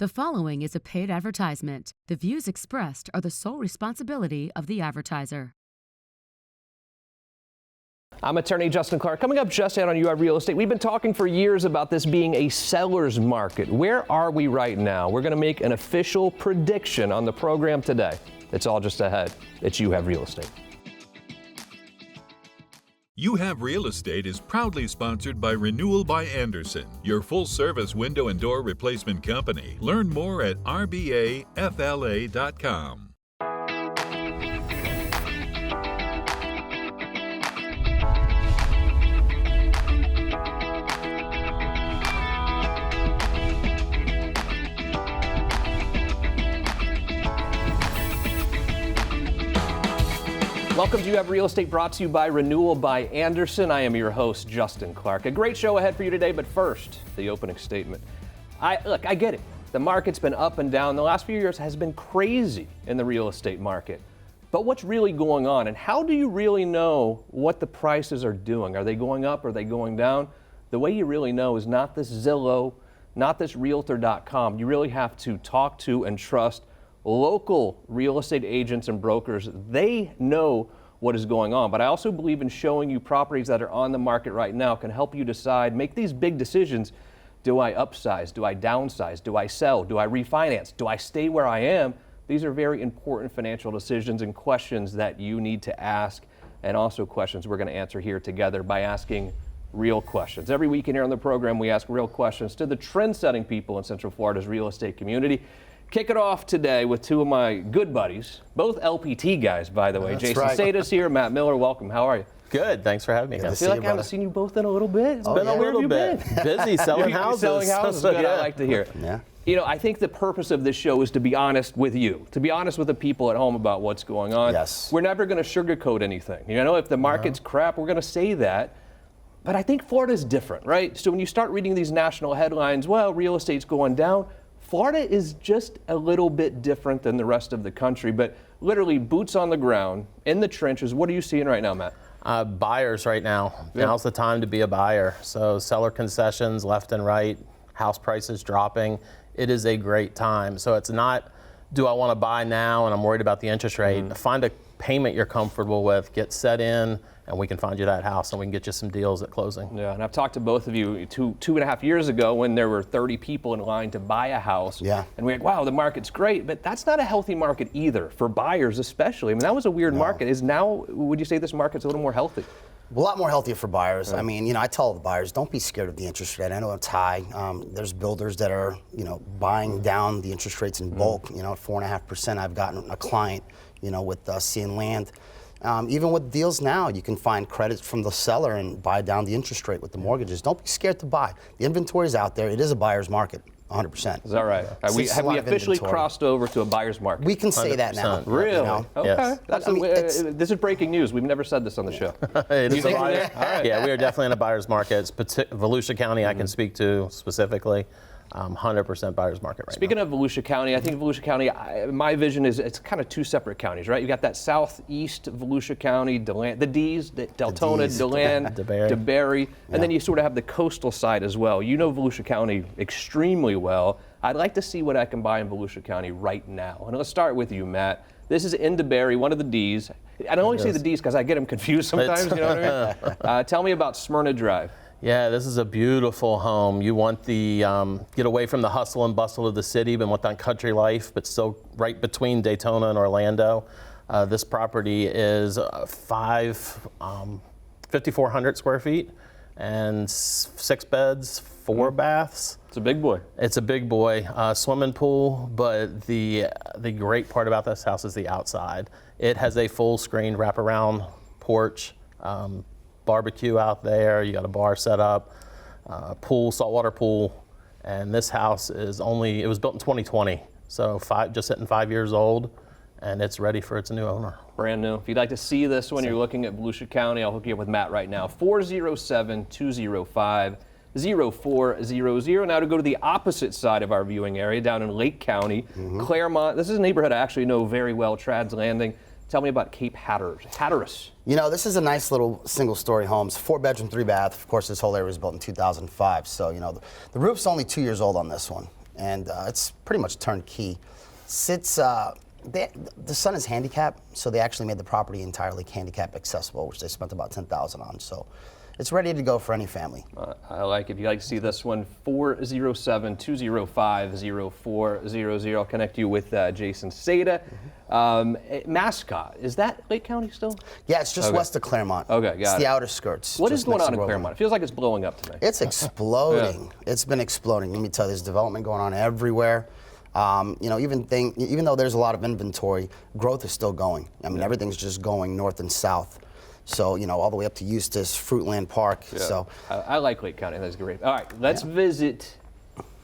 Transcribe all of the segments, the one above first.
The following is a paid advertisement. The views expressed are the sole responsibility of the advertiser. I'm attorney Justin Clark. Coming up just out on You Have Real Estate, we've been talking for years about this being a seller's market. Where are we right now? We're going to make an official prediction on the program today. It's all just ahead. It's You Have Real Estate. You Have Real Estate is proudly sponsored by Renewal by Andersen, your full-service window and door replacement company. Learn more at rbafla.com. Welcome to You Have Real Estate, brought to you by Renewal by Andersen. I am your host, Justin Clark. A great show ahead for you today, but first, the opening statement. I get it. The market's been up and down. The last few years has been crazy in the real estate market. But what's really going on, and how do you really know what the prices are doing? Are they going up? Are they going down? The way you really know is not this Zillow, not this realtor.com. You really have to talk to and trust local real estate agents and brokers. They know what is going on. But I also believe in showing you properties that are on the market right now can help you decide, make these big decisions. Do I upsize? Do I downsize? Do I sell? Do I refinance? Do I stay where I am? These are very important financial decisions and questions that you need to ask, and also questions we're going to answer here together by asking real questions. Every week in here on the program, we ask real questions to the trend-setting people in Central Florida's real estate community. Kick it off today with two of my good buddies, both LPT guys, by the way. That's Jason right. Seda's here, Matt Miller, welcome. How are you? Good, thanks for having me. I feel like I haven't seen you both in a little bit. It's Been a little bit busy selling houses. Selling houses, good. Yeah. I like to hear. Yeah. You know, I think the purpose of this show is to be honest with you, to be honest with the people at home about what's going on. Yes. We're never going to sugarcoat anything. You know, if the market's crap, we're going to say that. But I think Florida's different, right? So when you start reading these national headlines, well, real estate's going down, Florida is just a little bit different than the rest of the country, but literally boots on the ground, in the trenches. What are you seeing right now, Matt? Buyers right now. Yeah. Now's the time to be a buyer. So seller concessions left and right, house prices dropping. It is a great time. So it's not, do I want to buy now and I'm worried about the interest rate? Find a payment you're comfortable with, get set in, and we can find you that house and we can get you some deals at closing. Yeah, and I've talked to both of you two and a half years ago when there were 30 people in line to buy a house. Yeah. And we're like, wow, the market's great, but that's not a healthy market either, for buyers especially. I mean, that was a weird market. Is now, would you say this market's a little more healthy? A lot more healthier for buyers. I mean, you know, I tell the buyers, don't be scared of the interest rate. I know it's high. There's builders that are, you know, buying down the interest rates in bulk. You know, at 4.5%, I've gotten a client, you know, with seeing land. Even with deals now, you can find credit from the seller and buy down the interest rate with the mortgages. Don't be scared to buy. The inventory is out there. It is a buyer's market, 100%. Is that right? Have we officially crossed over to a buyer's market? We can say that now. 100%. Really? You know? Okay. Yes. That's this is breaking news. We've never said this on the show. It is a think buyer. we're there? All right. Yeah, we are definitely in a buyer's market. It's Volusia County I can speak to specifically. 100% buyer's market right Speaking now. of Volusia County, I think Volusia County, my vision is it's kind of two separate counties, right? You got that southeast Volusia County, the D's, Deltona, Ds. DeLand, DeBerry, and then you sort of have the coastal side as well. You know Volusia County extremely well. I'd like to see what I can buy in Volusia County right now. And let's start with you, Matt. This is in DeBerry, one of the D's. And I only say the D's because I get them confused sometimes, you know what I mean? Tell me about Smyrna Drive. Yeah, this is a beautiful home. You want the get away from the hustle and bustle of the city, but want that country life, but still right between Daytona and Orlando. This property is 5,400 square feet and 6 beds, 4 baths. It's a big boy. It's a big boy. Swimming pool, but the great part about this house is the outside. It has a full screen wraparound porch. Barbecue out there, you got a bar set up, pool, saltwater pool, and this house it was built in 2020, so just hitting 5 years old, and it's ready for its new owner. Brand new. If you'd like to see this when you're looking at Volusia County, I'll hook you up with Matt right now. 407-205-0400. Now to go to the opposite side of our viewing area, down in Lake County, Claremont. This is a neighborhood I actually know very well, Trad's Landing. Tell me about Cape Hatteras. You know, this is a nice little single-story home. It's 4-bedroom, 3-bath. Of course, this whole area was built in 2005. So, you know, the roof's only 2 years old on this one. and it's pretty much turnkey. Sits, the son is handicapped, so they actually made the property entirely handicap accessible, which they spent about $10,000 on. So it's ready to go for any family. I like it. If you'd like to see this one, 407-205-0400. I'll connect you with Jason Seda. Mascot, is that Lake County still? Yeah, it's just west of Claremont. Okay, got it. It's the outer skirts. What is just going next on to in Groveland. Claremont? It feels like it's blowing up tonight. It's exploding. It's been exploding. Let me tell you, there's development going on everywhere. Even though there's a lot of inventory, growth is still going. I mean, everything's just going north and south. So, all the way up to Eustis, Fruitland Park. Yeah. So I like Lake County. That's great. All right, let's visit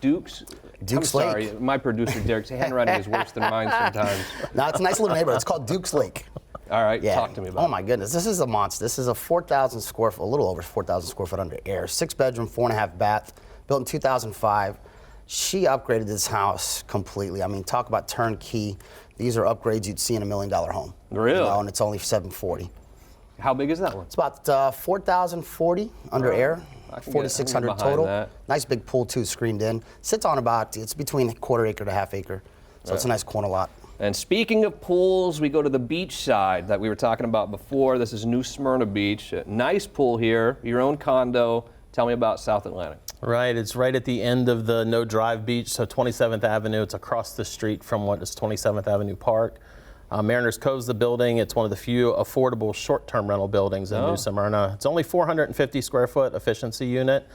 Duke's Lake. Sorry, my producer Derek's handwriting is worse than mine sometimes. No, it's a nice little neighborhood. It's called Duke's Lake. All right, Yeah. talk to me about it. Oh my goodness, this is a monster. This is a 4,000 square foot, a little over 4,000 square foot under air, 6-bedroom, 4.5 bath, built in 2005. She upgraded this house completely. I mean, talk about turnkey. These are upgrades you'd see in $1 million home. Really? And it's only $740. How big is that one? It's about 4,040 under air, I can get 4,600 behind total. that. Nice big pool too, screened in. Sits on it's between a quarter acre to half acre. So it's a nice corner lot. And speaking of pools, we go to the beach side that we were talking about before. This is New Smyrna Beach. Nice pool here, your own condo. Tell me about South Atlantic. Right, it's right at the end of the No Drive Beach, so 27th Avenue. It's across the street from what is 27th Avenue Park. Mariners Cove's the building. It's one of the few affordable short-term rental buildings in New Smyrna. It's only 450 square foot efficiency unit,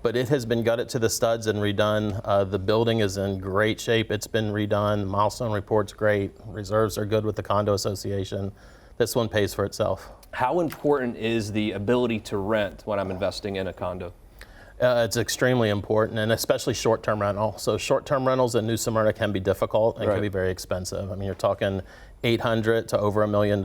but it has been gutted to the studs and redone. The building is in great shape. It's been redone. Milestone report's great. Reserves are good with the condo association. This one pays for itself. How important is the ability to rent when I'm investing in a condo? It's extremely important, and especially short-term rental. So short-term rentals in New Smyrna can be difficult and can be very expensive. I mean, you're talking $800,000 to over $1 million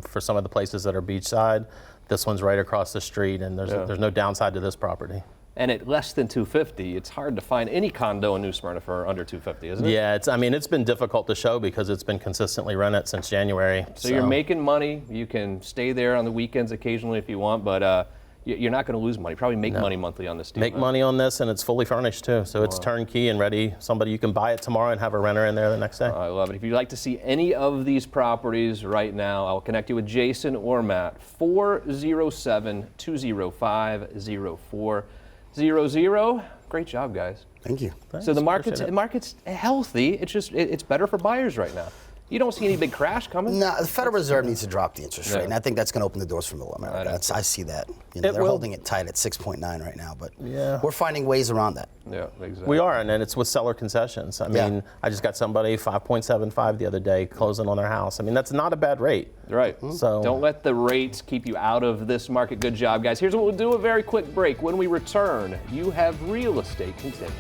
for some of the places that are beachside. This one's right across the street, and there's no downside to this property. And at less than $250,000, it's hard to find any condo in New Smyrna for under $250,000, isn't it? Yeah, it's been difficult to show because it's been consistently rented since January. So you're making money. You can stay there on the weekends occasionally if you want, but you're not going to lose money. Probably make money monthly on this deal. Make money on this, and it's fully furnished too. So it's turnkey and ready. You can buy it tomorrow and have a renter in there the next day. I love it. If you'd like to see any of these properties right now, I'll connect you with Jason or Matt. 407-205-0400. Great job, guys. Thank you. Thanks, So the appreciate it. market's healthy. It's just it's better for buyers right now. You don't see any big crash coming? No, the Federal Reserve needs to drop the interest rate, and I think that's going to open the doors for middle America. I see that. They're holding it tight at 6.9 right now, but we're finding ways around that. Yeah, exactly. We are, and it's with seller concessions. I mean, I just got somebody 5.75 the other day closing on their house. I mean, that's not a bad rate. Right. So don't let the rates keep you out of this market. Good job, guys. Here's what we'll do, a very quick break. When we return, You Have Real Estate continues.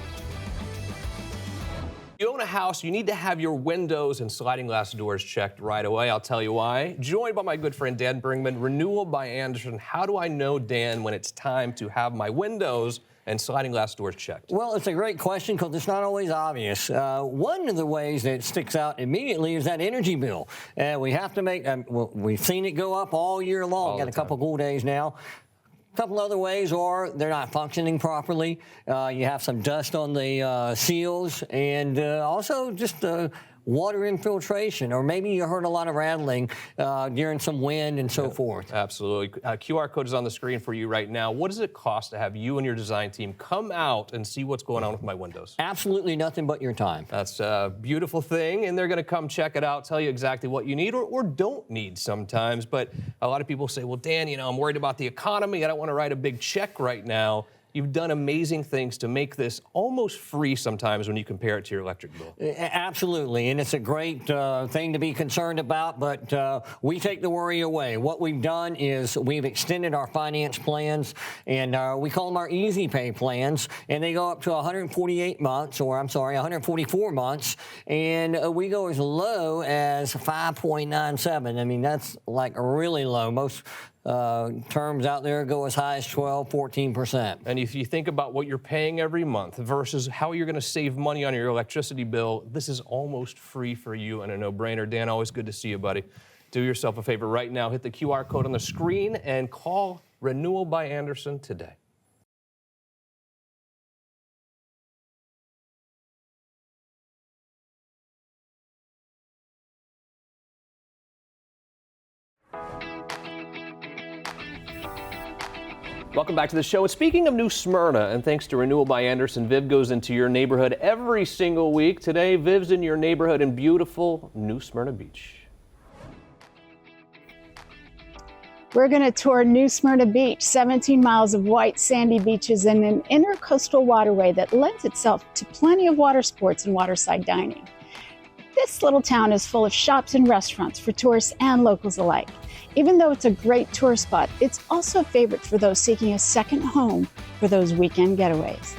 You own a house, you need to have your windows and sliding glass doors checked right away. I'll tell you why. Joined by my good friend Dan Bringman, Renewal by Anderson. How do I know, Dan, when it's time to have my windows and sliding glass doors checked? Well, it's a great question because it's not always obvious. One of the ways that sticks out immediately is that energy bill. We have to make, we've seen it go up all year long. Got a couple cool days now. A couple other ways are they're not functioning properly. You have some dust on the seals, and also just water infiltration, or maybe you heard a lot of rattling during some wind and so forth. Absolutely. QR code is on the screen for you right now. What does it cost to have you and your design team come out and see what's going on with my windows? Absolutely nothing but your time. That's a beautiful thing, and they're going to come check it out, tell you exactly what you need or don't need sometimes. But a lot of people say, well, Dan, I'm worried about the economy. I don't want to write a big check right now. You've done amazing things to make this almost free sometimes when you compare it to your electric bill. Absolutely, and it's a great thing to be concerned about, but we take the worry away. What we've done is we've extended our finance plans, and we call them our easy pay plans, and they go up to 144 months, and we go as low as 5.97. I mean, that's like really low. Most terms out there go as high as 12, 14%. And if you think about what you're paying every month versus how you're going to save money on your electricity bill, this is almost free for you and a no-brainer. Dan, always good to see you, buddy. Do yourself a favor right now. Hit the QR code on the screen and call Renewal by Anderson today. Welcome back to the show. And speaking of New Smyrna, and thanks to Renewal by Andersen, Viv goes into your neighborhood every single week. Today, Viv's in your neighborhood in beautiful New Smyrna Beach. We're going to tour New Smyrna Beach, 17 miles of white sandy beaches and an intercoastal waterway that lends itself to plenty of water sports and waterside dining. This little town is full of shops and restaurants for tourists and locals alike. Even though it's a great tourist spot, it's also a favorite for those seeking a second home for those weekend getaways.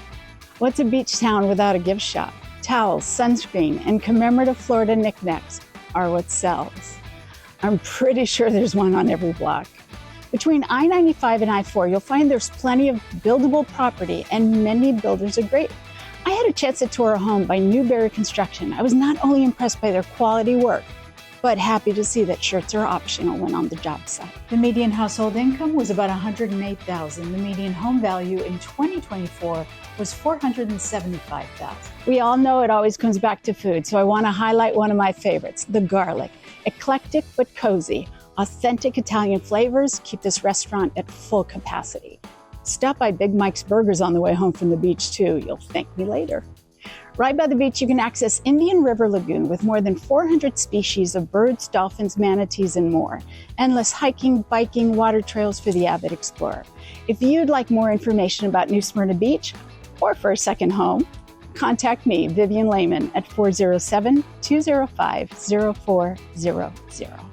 What's a beach town without a gift shop? Towels, sunscreen, and commemorative Florida knickknacks are what sells. I'm pretty sure there's one on every block. Between I-95 and I-4, you'll find there's plenty of buildable property and many builders agree. I had a chance to tour a home by Newberry Construction. I was not only impressed by their quality work, but happy to see that shirts are optional when on the job site. The median household income was about $108,000. The median home value in 2024 was $475,000. We all know it always comes back to food, so I want to highlight one of my favorites, the garlic. Eclectic but cozy. Authentic Italian flavors keep this restaurant at full capacity. Stop by Big Mike's Burgers on the way home from the beach too. You'll thank me later. Right by the beach, you can access Indian River Lagoon with more than 400 species of birds, dolphins, manatees, and more. Endless hiking, biking, water trails for the avid explorer. If you'd like more information about New Smyrna Beach or for a second home, contact me, Vivian Lehman, at 407-205-0400.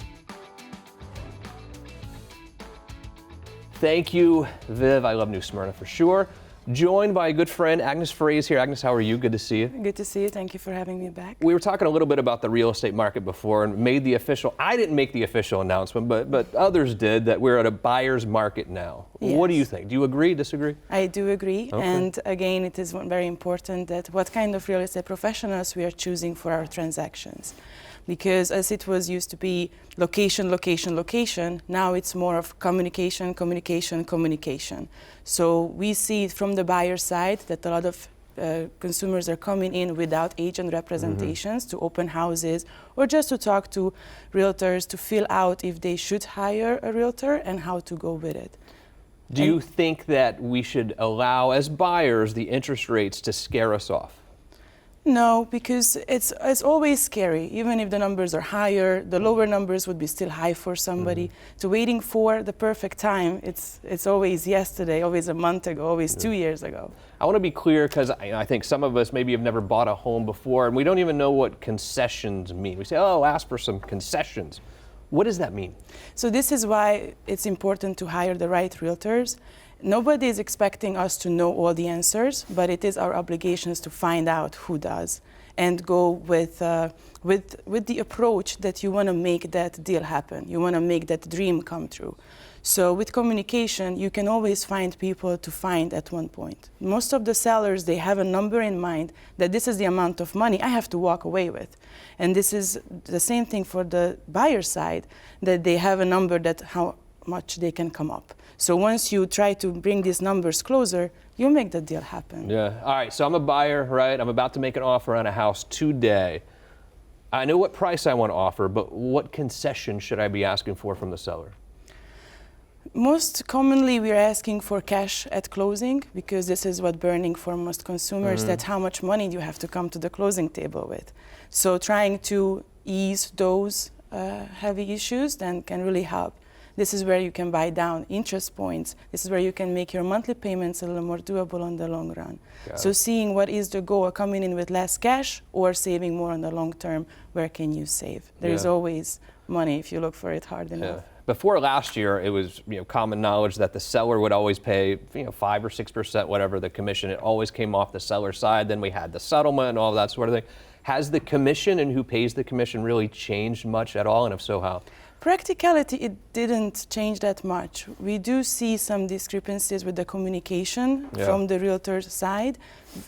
Thank you, Viv. I love New Smyrna for sure. Joined by a good friend, Agnes Fray is here. Agnes, how are you? Good to see you. Good to see you. Thank you for having me back. We were talking a little bit about the real estate market before and made the official, I didn't make the official announcement, but others did, that we're at a buyer's market now. Yes. What do you think? Do you agree, disagree? I do agree. Okay. And again, it is very important that what kind of real estate professionals we are choosing for our transactions. Because as it was used to be location, location, location, now it's more of communication, communication, communication. So we see from the buyer side that a lot of consumers are coming in without agent representations to open houses or just to talk to realtors to fill out if they should hire a realtor and how to go with it. Do you think that we should allow, as buyers, the interest rates to scare us off? No, because it's always scary. Even if the numbers are higher, the lower numbers would be still high for somebody. To waiting for the perfect time, it's always yesterday, always a month ago, always 2 years ago. I want to be clear because I think some of us maybe have never bought a home before and we don't even know what concessions mean. We say, oh, ask for some concessions. What does that mean? So this is why it's important to hire the right realtors. Nobody is expecting us to know all the answers, but it is our obligations to find out who does and go with the approach that you want to make that deal happen. You want to make that dream come true. So with communication, you can always find people to find at one point. Most of the sellers, they have a number in mind that this is the amount of money I have to walk away with. And this is the same thing for the buyer side, that they have a number that how much they can come up. So once you try to bring these numbers closer, you make the deal happen. Yeah. All right. So I'm a buyer, right? I'm about to make an offer on a house today. I know what price I want to offer, but what concession should I be asking for from the seller? Most commonly, we're asking for cash at closing because this is what's burning for most consumers, that how much money do you have to come to the closing table with. So trying to ease those heavy issues then can really help. This is where you can buy down interest points. This is where you can make your monthly payments a little more doable on the long run. So seeing what is the goal, coming in with less cash or saving more on the long term, where can you save? There is always money if you look for it hard enough. Before last year, it was common knowledge that the seller would always pay 5 or 6%, whatever the commission. It always came off the seller's side. Then we had the settlement and all that sort of thing. Has the commission and who pays the commission really changed much at all? And if so, how? Practicality, it didn't change that much. We do see some discrepancies with the communication from the realtor side,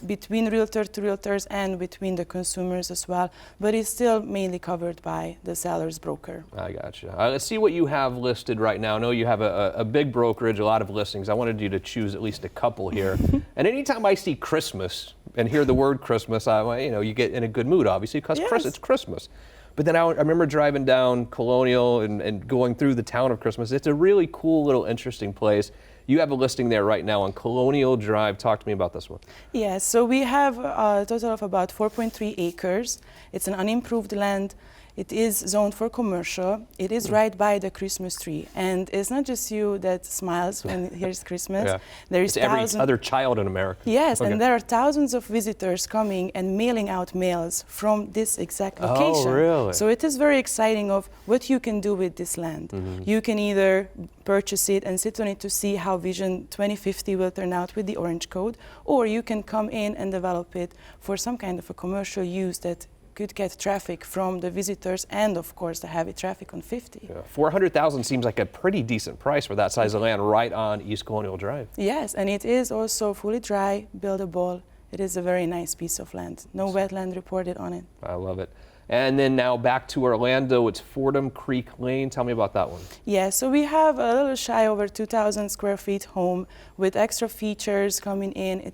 between realtor to realtors and between the consumers as well, but it's still mainly covered by the seller's broker. I gotcha. Let's see what you have listed right now. I know you have a big brokerage, a lot of listings. I wanted you to choose at least a couple here. And anytime I see Christmas, and hear the word Christmas, you get in a good mood, obviously, because it's Christmas. But then I remember driving down Colonial and going through the town of Christmas. It's a really cool little interesting place. You have a listing there right now on Colonial Drive. Talk to me about this one. Yeah, so we have a total of about 4.3 acres. It's an unimproved land. It is zoned for commercial. It is right by the Christmas tree. And it's not just you that smiles when it hears Christmas. There is every other child in America. Yes, and there are thousands of visitors coming and mailing out mails from this exact location. Oh, really? So it is very exciting of what you can do with this land. You can either purchase it and sit on it to see how Vision 2050 will turn out with the Orange Code, or you can come in and develop it for some kind of a commercial use that could get traffic from the visitors and, of course, the heavy traffic on 50. Yeah. $400,000 seems like a pretty decent price for that size of land right on East Colonial Drive. Yes, and it is also fully dry, buildable. It is a very nice piece of land. No wetland reported on it. I love it. And then now back to Orlando, it's Fordham Creek Lane. Tell me about that one. Yeah, so we have a little shy over 2,000 square feet home with extra features coming in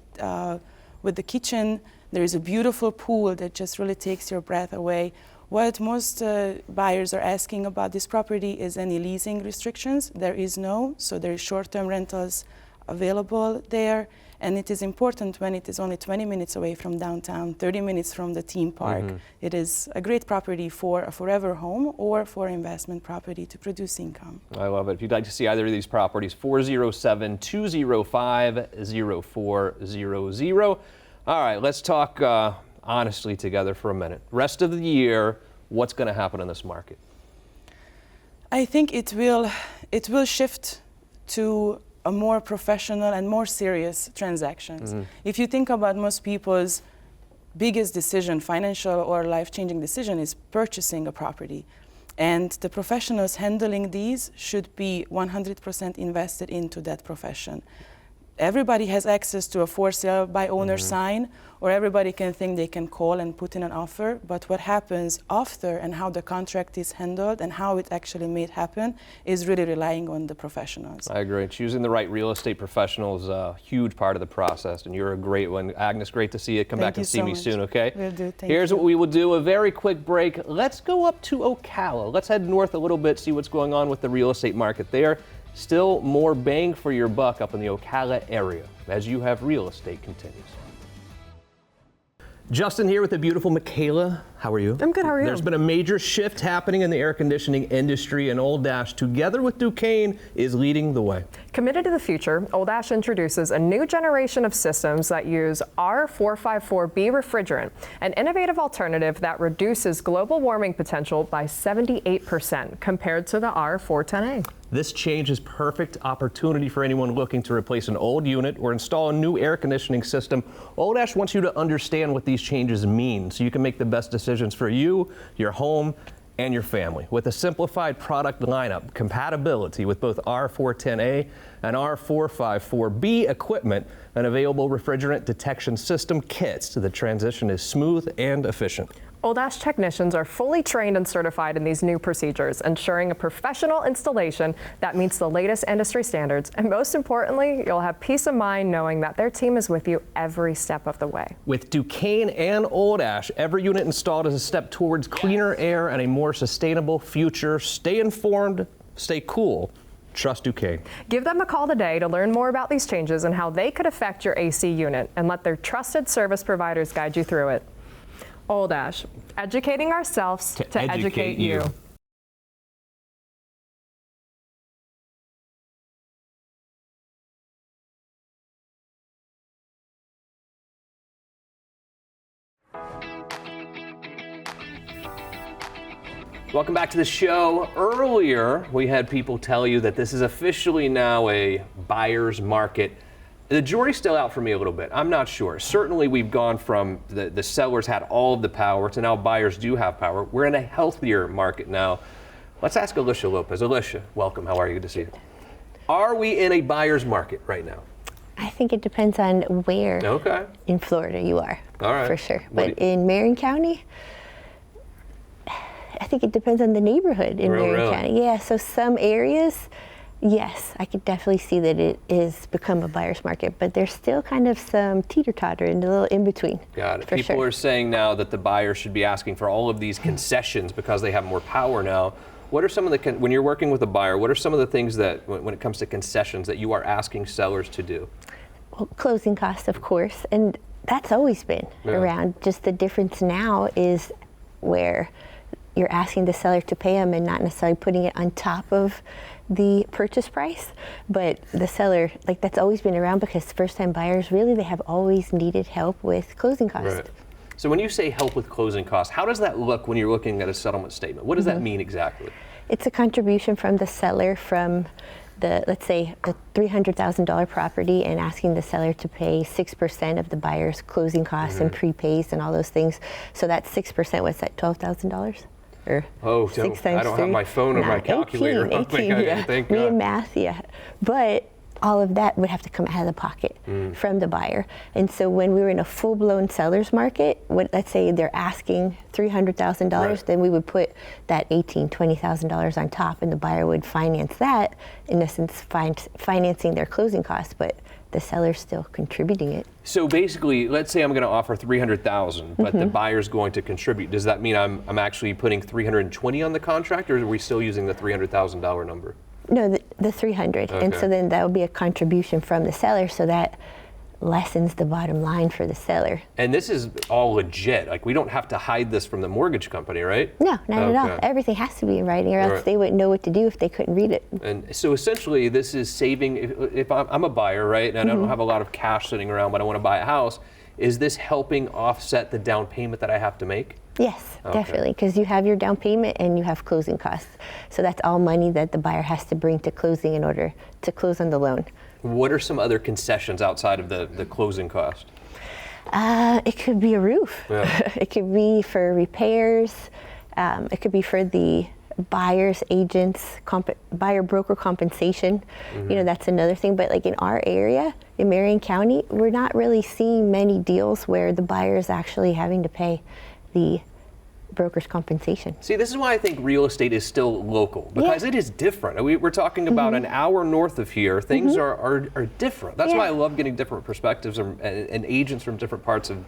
with the kitchen. There is a beautiful pool that just really takes your breath away. What most buyers are asking about this property is any leasing restrictions. There is no, so there is short-term rentals available there. And it is important when it is only 20 minutes away from downtown, 30 minutes from the theme park. It is a great property for a forever home or for investment property to produce income. I love it. If you'd like to see either of these properties, 407-205-0400. All right, let's talk honestly together for a minute. Rest of the year, what's going to happen in this market? I think it will shift to a more professional and more serious transactions. If you think about most people's biggest decision, financial or life-changing decision, is purchasing a property. And the professionals handling these should be 100% invested into that profession. Everybody has access to a for sale by owner sign, or everybody can think they can call and put in an offer, but what happens after and how the contract is handled and how it actually made happen is really relying on the professionals. I agree. Choosing the right real estate professional is a huge part of the process, and you're a great one. Agnes, great to see you. Come back and see me soon, okay? Will do. Here's what we will do, a very quick break. Let's go up to Ocala. Let's head north a little bit, see what's going on with the real estate market there. Still more bang for your buck up in the Ocala area as You Have Real Estate continues. Justin here with the beautiful Michaela. How are you? I'm good, how are you? There's been a major shift happening in the air conditioning industry, and Old Ash, together with Duquesne, is leading the way. Committed to the future, Old Ash introduces a new generation of systems that use R454B refrigerant, an innovative alternative that reduces global warming potential by 78% compared to the R410A. This change is perfect opportunity for anyone looking to replace an old unit or install a new air conditioning system. Old Ash wants you to understand what these changes mean so you can make the best decisions for you, your home, and your family. With a simplified product lineup, compatibility with both R410A and R454B equipment, and available refrigerant detection system kits, the transition is smooth and efficient. Old Ash technicians are fully trained and certified in these new procedures, ensuring a professional installation that meets the latest industry standards. And most importantly, you'll have peace of mind knowing that their team is with you every step of the way. With Duquesne and Old Ash, every unit installed is a step towards cleaner air and a more sustainable future. Stay informed, stay cool. Trust Duquesne. Give them a call today to learn more about these changes and how they could affect your AC unit, and let their trusted service providers guide you through it. Old Ash, educating ourselves to educate you. Welcome back to the show. Earlier, we had people tell you that this is officially now a buyer's market. The jury's still out for me a little bit. I'm not sure. Certainly, we've gone from the sellers had all of the power to now buyers do have power. We're in a healthier market now. Let's ask Elisha Lopez. Elisha, welcome. How are you? Good to see you. Are we in a buyer's market right now? I think it depends on where in Florida you are. All right. For sure. But in Marion County, I think it depends on the neighborhood in Marion County. Yeah, so some areas Yes, I could definitely see that it is become a buyer's market, but there's still kind of some teeter-totter and a little in between. Got it. For People sure. are saying now that the buyer should be asking for all of these concessions because they have more power now. What are some of the, when you're working with a buyer, what are some of the things that, when it comes to concessions, that you are asking sellers to do? Well, closing costs, of course, and that's always been around. Just the difference now is where you're asking the seller to pay them and not necessarily putting it on top of the purchase price. But the seller, like, that's always been around because first-time buyers, really, they have always needed help with closing costs. Right. So when you say help with closing costs, how does that look when you're looking at a settlement statement? What does that mean exactly? It's a contribution from the seller from the, let's say, a $300,000 property, and asking the seller to pay 6% of the buyer's closing costs and prepays and all those things. So that's 6%, what's that, $12,000? Or oh, 6 times I don't 3? have my phone or my calculator. 18, yeah. Thank Me God. and math, yeah. But all of that would have to come out of the pocket from the buyer. And so when we were in a full-blown seller's market, let's say they're asking $300,000, then we would put that $18,000, $20,000 on top, and the buyer would finance that, in essence, financing their closing costs, but the seller's still contributing it. So basically, let's say I'm going to offer $300,000, but the buyer's going to contribute. Does that mean I'm actually putting $320,000 on the contract, or are we still using the $300,000 number? No, the 300, and so then that would be a contribution from the seller, so that lessens the bottom line for the seller. And this is all legit. Like, we don't have to hide this from the mortgage company, right? No, not at all. Everything has to be in writing, or else they wouldn't know what to do if they couldn't read it. And so essentially, this is saving. If I'm a buyer, right, and I don't have a lot of cash sitting around, but I want to buy a house, is this helping offset the down payment that I have to make? Yes, definitely, because you have your down payment and you have closing costs. So that's all money that the buyer has to bring to closing in order to close on the loan. What are some other concessions outside of the closing cost? It could be a roof. It could be for repairs. It could be for the buyer's agents, buyer broker compensation. You know, that's another thing. But like in our area, in Marion County, we're not really seeing many deals where the buyer is actually having to pay the broker's compensation. See, this is why I think real estate is still local, because it is different. We're talking about an hour north of here. Things are different. That's why I love getting different perspectives and agents from different parts of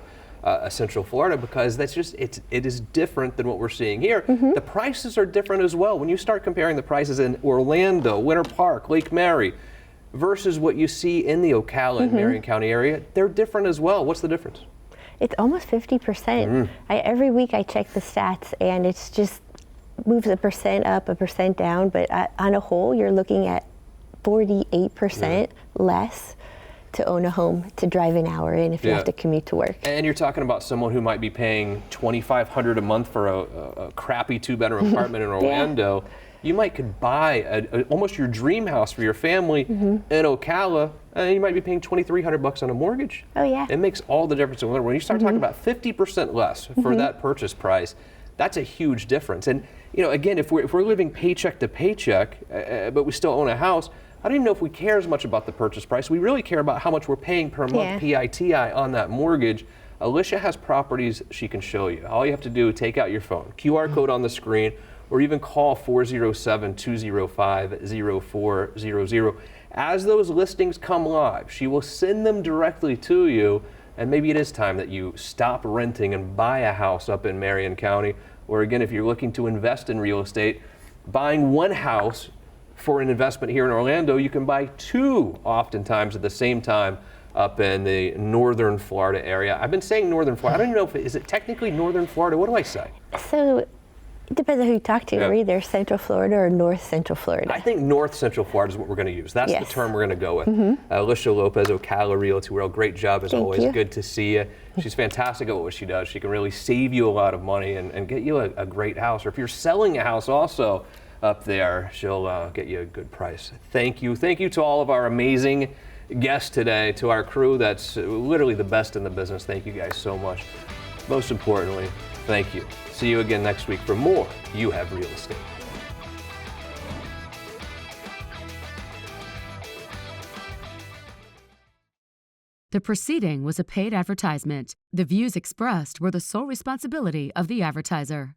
Central Florida, because that's just, it is different than what we're seeing here. The prices are different as well. When you start comparing the prices in Orlando, Winter Park, Lake Mary, versus what you see in the Ocala and Marion County area, they're different as well. What's the difference? It's almost 50%. Every week I check the stats, and it's just moves 1% up, 1% down, but on a whole, you're looking at 48% less to own a home, to drive an hour in if you have to commute to work. And you're talking about someone who might be paying $2,500 a month for a crappy 2-bedroom apartment in Orlando. You could buy almost your dream house for your family in Ocala, and you might be paying $2,300 on a mortgage. Oh yeah. It makes all the difference. When you start talking about 50% less for that purchase price, that's a huge difference. And you know, again, if we're living paycheck to paycheck, but we still own a house, I don't even know if we care as much about the purchase price. We really care about how much we're paying per month PITI on that mortgage. Elisha has properties she can show you. All you have to do is take out your phone, QR code on the screen, or even call 407-205-0400. As those listings come live, she will send them directly to you, and maybe it is time that you stop renting and buy a house up in Marion County. Or again, if you're looking to invest in real estate, buying one house for an investment here in Orlando, you can buy two oftentimes at the same time up in the northern Florida area. I've been saying northern Florida. I don't even know is it technically northern Florida? What do I say? So it depends on who you talk to. We're either Central Florida or North Central Florida. I think North Central Florida is what we're going to use. That's the term we're going to go with. Elisha Lopez, Ocala Realty World, great job as always. Good to see you. She's fantastic at what she does. She can really save you a lot of money and get you a great house. Or if you're selling a house also up there, she'll get you a good price. Thank you. Thank you to all of our amazing guests today, to our crew that's literally the best in the business. Thank you guys so much. Most importantly, thank you. See you again next week for more You Have Real Estate. The proceeding was a paid advertisement. The views expressed were the sole responsibility of the advertiser.